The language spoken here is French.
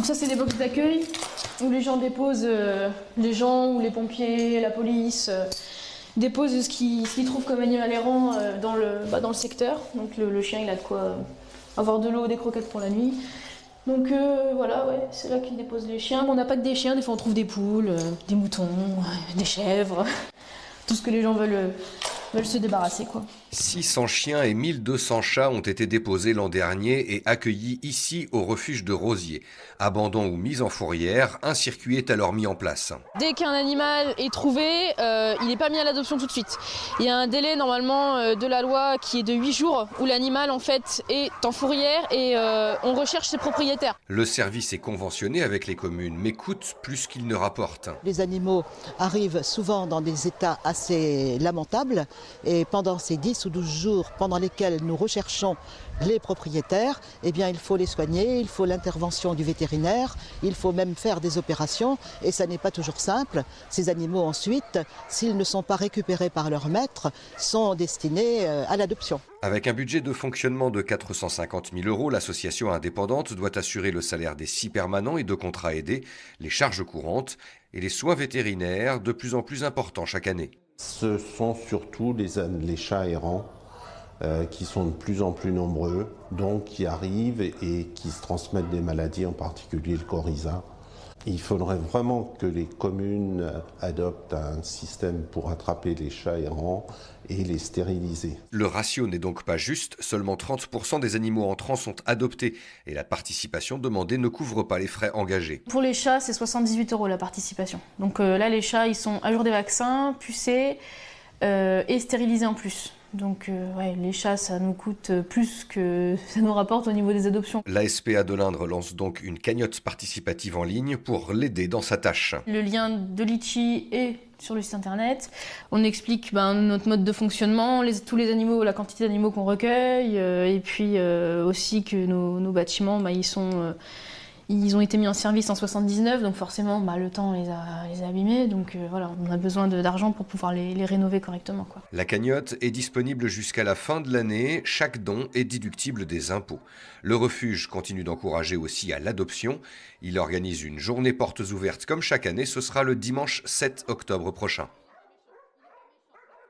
Donc ça, c'est des box d'accueil où les gens déposent, les gens ou les pompiers, la police, déposent ce qu'ils trouvent comme animal errant dans le secteur. Donc le chien, il a de quoi avoir de l'eau, des croquettes pour la nuit. Donc voilà, ouais, c'est là qu'ils déposent les chiens. Bon, on n'a pas que des chiens, des fois on trouve des poules, des moutons, des chèvres, tout ce que les gens veulent se débarrasser, quoi. 600 chiens et 1200 chats ont été déposés l'an dernier et accueillis ici au refuge de Rosiers. Abandon ou mise en fourrière, un circuit est alors mis en place. Dès qu'un animal est trouvé, il n'est pas mis à l'adoption tout de suite. Il y a un délai normalement de la loi qui est de 8 jours où l'animal en fait est en fourrière et on recherche ses propriétaires. Le service est conventionné avec les communes mais coûte plus qu'il ne rapporte. Les animaux arrivent souvent dans des états assez lamentables et pendant ces 10 ou 12 jours pendant lesquels nous recherchons les propriétaires, eh bien, il faut les soigner, il faut l'intervention du vétérinaire, il faut même faire des opérations et ça n'est pas toujours simple. Ces animaux ensuite, s'ils ne sont pas récupérés par leur maître, sont destinés à l'adoption. Avec un budget de fonctionnement de 450 000 €, l'association indépendante doit assurer le salaire des 6 permanents et 2 contrats aidés, les charges courantes et les soins vétérinaires de plus en plus importants chaque année. Ce sont surtout les chats errants qui sont de plus en plus nombreux, donc qui arrivent et qui se transmettent des maladies, en particulier le coryza. Il faudrait vraiment que les communes adoptent un système pour attraper les chats errants et les stériliser. Le ratio n'est donc pas juste, seulement 30% des animaux entrants sont adoptés et la participation demandée ne couvre pas les frais engagés. Pour les chats, c'est 78 € la participation. Donc là, les chats, ils sont à jour des vaccins, pucés et stérilisés en plus. Donc ouais, les chats, ça nous coûte plus que ça nous rapporte au niveau des adoptions. La SPA de l'Indre lance donc une cagnotte participative en ligne pour l'aider dans sa tâche. Le lien de Litchi est sur le site internet. On explique notre mode de fonctionnement, tous les animaux, la quantité d'animaux qu'on recueille, et puis aussi que nos bâtiments, ils ont été mis en service en 79, donc forcément le temps les a abîmés, donc voilà, on a besoin d'argent pour pouvoir les rénover correctement, quoi. La cagnotte est disponible jusqu'à la fin de l'année, chaque don est déductible des impôts. Le refuge continue d'encourager aussi à l'adoption. Il organise une journée portes ouvertes comme chaque année, ce sera le dimanche 7 octobre prochain.